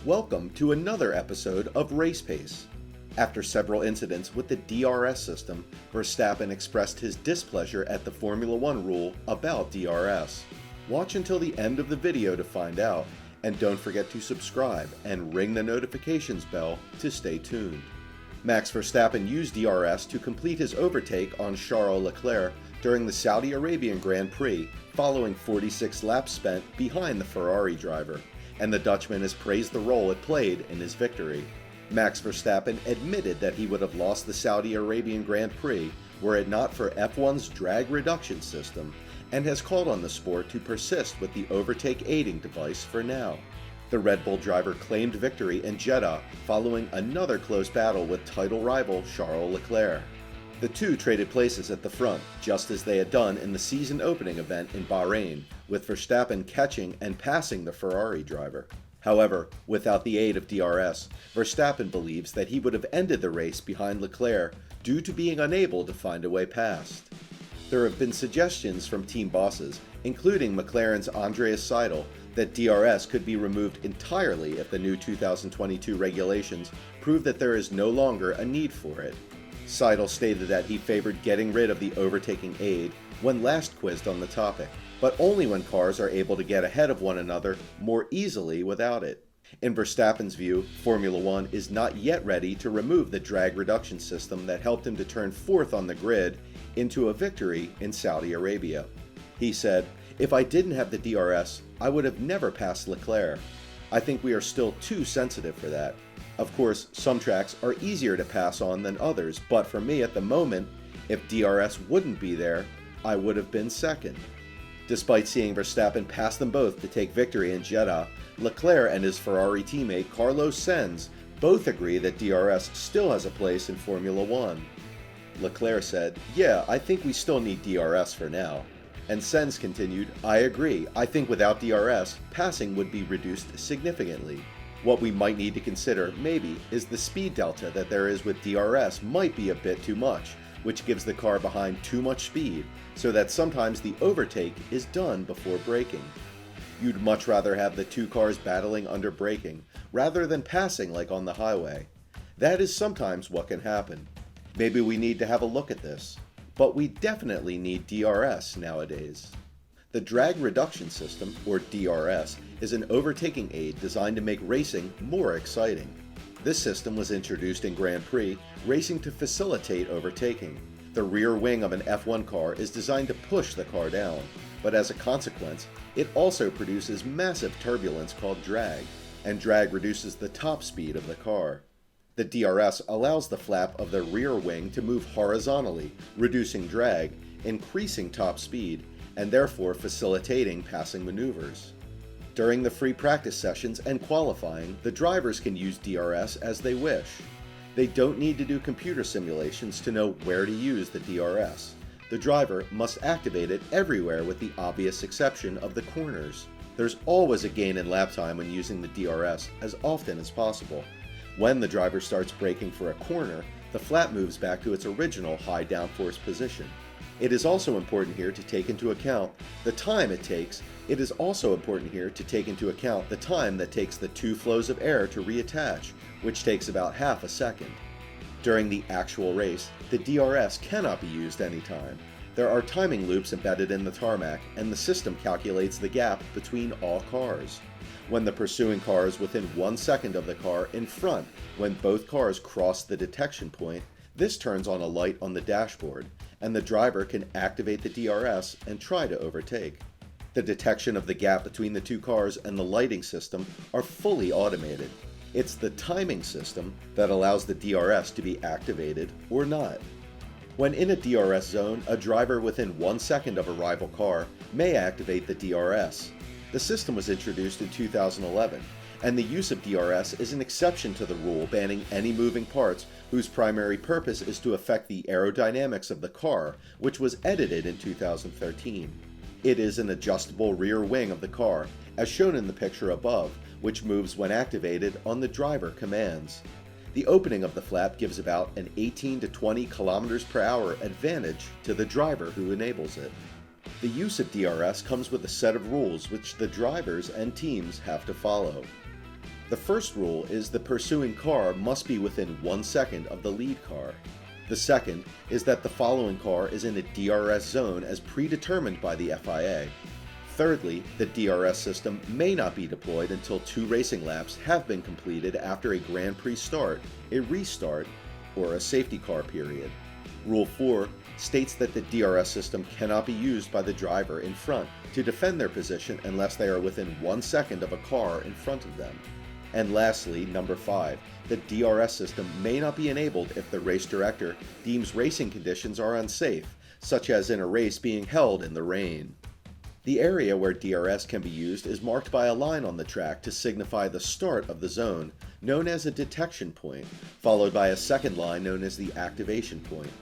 Welcome to another episode of Race Pace. After several incidents with the DRS system, Verstappen expressed his displeasure at the Formula One rule about DRS. Watch until the end of the video to find out, and don't forget to subscribe and ring the notifications bell to stay tuned. Max Verstappen used DRS to complete his overtake on Charles Leclerc during the Saudi Arabian Grand Prix, following 46 laps spent behind the Ferrari driver, and the Dutchman has praised the role it played in his victory. Max Verstappen admitted that he would have lost the Saudi Arabian Grand Prix were it not for F1's drag reduction system, and has called on the sport to persist with the overtake-aiding device for now. The Red Bull driver claimed victory in Jeddah following another close battle with title rival Charles Leclerc. The two traded places at the front, just as they had done in the season opening event in Bahrain, with Verstappen catching and passing the Ferrari driver. However, without the aid of DRS, Verstappen believes that he would have ended the race behind Leclerc due to being unable to find a way past. There have been suggestions from team bosses, including McLaren's Andreas Seidel, that DRS could be removed entirely if the new 2022 regulations prove that there is no longer a need for it. Seidel stated that he favored getting rid of the overtaking aid when last quizzed on the topic, but only when cars are able to get ahead of one another more easily without it. In Verstappen's view, Formula One is not yet ready to remove the drag reduction system that helped him to turn fourth on the grid into a victory in Saudi Arabia. He said, "If I didn't have the DRS, I would have never passed Leclerc. I think we are still too sensitive for that. Of course, some tracks are easier to pass on than others, but for me at the moment, if DRS wouldn't be there, I would have been second." Despite seeing Verstappen pass them both to take victory in Jeddah, Leclerc and his Ferrari teammate Carlos Sainz both agree that DRS still has a place in Formula One. Leclerc said, "Yeah, I think we still need DRS for now." And Sainz continued, "I agree. I think without DRS, passing would be reduced significantly. What we might need to consider, maybe, is the speed delta that there is with DRS might be a bit too much, which gives the car behind too much speed, so that sometimes the overtake is done before braking. You'd much rather have the two cars battling under braking, rather than passing like on the highway. That is sometimes what can happen. Maybe we need to have a look at this. But we definitely need DRS nowadays." The drag reduction system, or DRS, is an overtaking aid designed to make racing more exciting. This system was introduced in Grand Prix racing to facilitate overtaking. The rear wing of an F1 car is designed to push the car down, but as a consequence, it also produces massive turbulence called drag, and drag reduces the top speed of the car. The DRS allows the flap of the rear wing to move horizontally, reducing drag, increasing top speed, and therefore facilitating passing maneuvers. During the free practice sessions and qualifying, the drivers can use DRS as they wish. They don't need to do computer simulations to know where to use the DRS. The driver must activate it everywhere with the obvious exception of the corners. There's always a gain in lap time when using the DRS as often as possible. When the driver starts braking for a corner, the flap moves back to its original high downforce position. It is also important here to take into account the time that takes the two flows of air to reattach, which takes about half a second. During the actual race, the DRS cannot be used anytime. There are timing loops embedded in the tarmac, and the system calculates the gap between all cars. When the pursuing car is within 1 second of the car in front when both cars cross the detection point, this turns on a light on the dashboard, and the driver can activate the DRS and try to overtake. The detection of the gap between the two cars and the lighting system are fully automated. It's the timing system that allows the DRS to be activated or not. When in a DRS zone, a driver within 1 second of a rival car may activate the DRS. The system was introduced in 2011, and the use of DRS is an exception to the rule banning any moving parts whose primary purpose is to affect the aerodynamics of the car, which was edited in 2013. It is an adjustable rear wing of the car, as shown in the picture above, which moves when activated on the driver commands. The opening of the flap gives about an 18 to 20 km per hour advantage to the driver who enables it. The use of DRS comes with a set of rules which the drivers and teams have to follow. The first rule is the pursuing car must be within 1 second of the lead car. The second is that the following car is in a DRS zone as predetermined by the FIA. Thirdly, the DRS system may not be deployed until 2 racing laps have been completed after a Grand Prix start, a restart, or a safety car period. Rule 4 states that the DRS system cannot be used by the driver in front to defend their position unless they are within 1 second of a car in front of them. And lastly, number 5, the DRS system may not be enabled if the race director deems racing conditions are unsafe, such as in a race being held in the rain. The area where DRS can be used is marked by a line on the track to signify the start of the zone, known as a detection point, followed by a second line known as the activation point.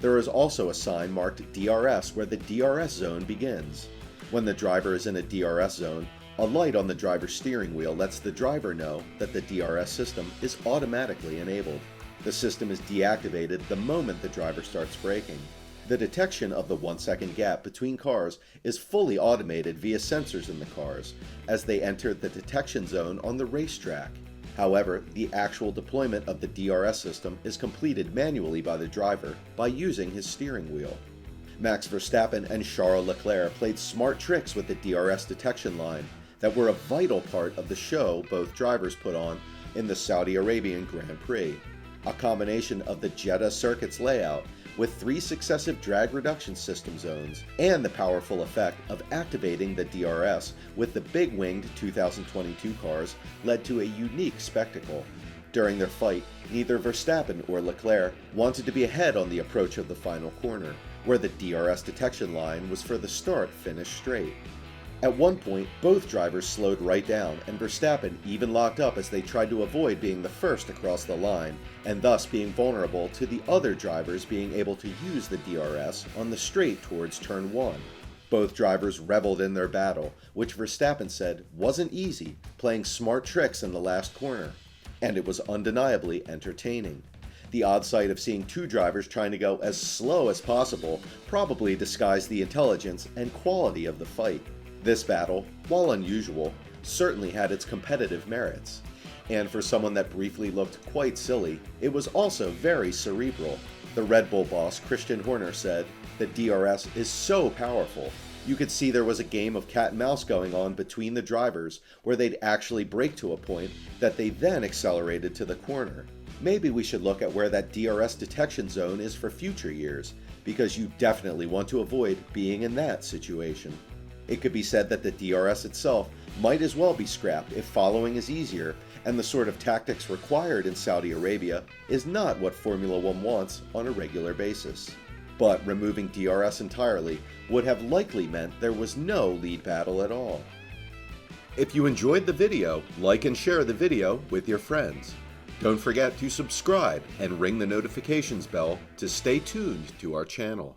There is also a sign marked DRS where the DRS zone begins. When the driver is in a DRS zone, a light on the driver's steering wheel lets the driver know that the DRS system is automatically enabled. The system is deactivated the moment the driver starts braking. The detection of the 1 second gap between cars is fully automated via sensors in the cars as they enter the detection zone on the racetrack. However, the actual deployment of the DRS system is completed manually by the driver by using his steering wheel. Max Verstappen and Charles Leclerc played smart tricks with the DRS detection line that were a vital part of the show both drivers put on in the Saudi Arabian Grand Prix. A combination of the Jeddah circuit's layout with 3 successive drag reduction system zones and the powerful effect of activating the DRS with the big-winged 2022 cars led to a unique spectacle. During their fight, neither Verstappen or Leclerc wanted to be ahead on the approach of the final corner, where the DRS detection line was for the start-finish straight. At one point, both drivers slowed right down, and Verstappen even locked up as they tried to avoid being the first across the line, and thus being vulnerable to the other drivers being able to use the DRS on the straight towards turn 1. Both drivers reveled in their battle, which Verstappen said wasn't easy, playing smart tricks in the last corner. And it was undeniably entertaining. The odd sight of seeing 2 drivers trying to go as slow as possible probably disguised the intelligence and quality of the fight. This battle, while unusual, certainly had its competitive merits, and for someone that briefly looked quite silly, it was also very cerebral. The Red Bull boss Christian Horner said, "The DRS is so powerful. You could see there was a game of cat and mouse going on between the drivers where they'd actually brake to a point that they then accelerated to the corner. Maybe we should look at where that DRS detection zone is for future years, because you definitely want to avoid being in that situation." It could be said that the DRS itself might as well be scrapped if following is easier, and the sort of tactics required in Saudi Arabia is not what Formula One wants on a regular basis. But removing DRS entirely would have likely meant there was no lead battle at all. If you enjoyed the video, like and share the video with your friends. Don't forget to subscribe and ring the notifications bell to stay tuned to our channel.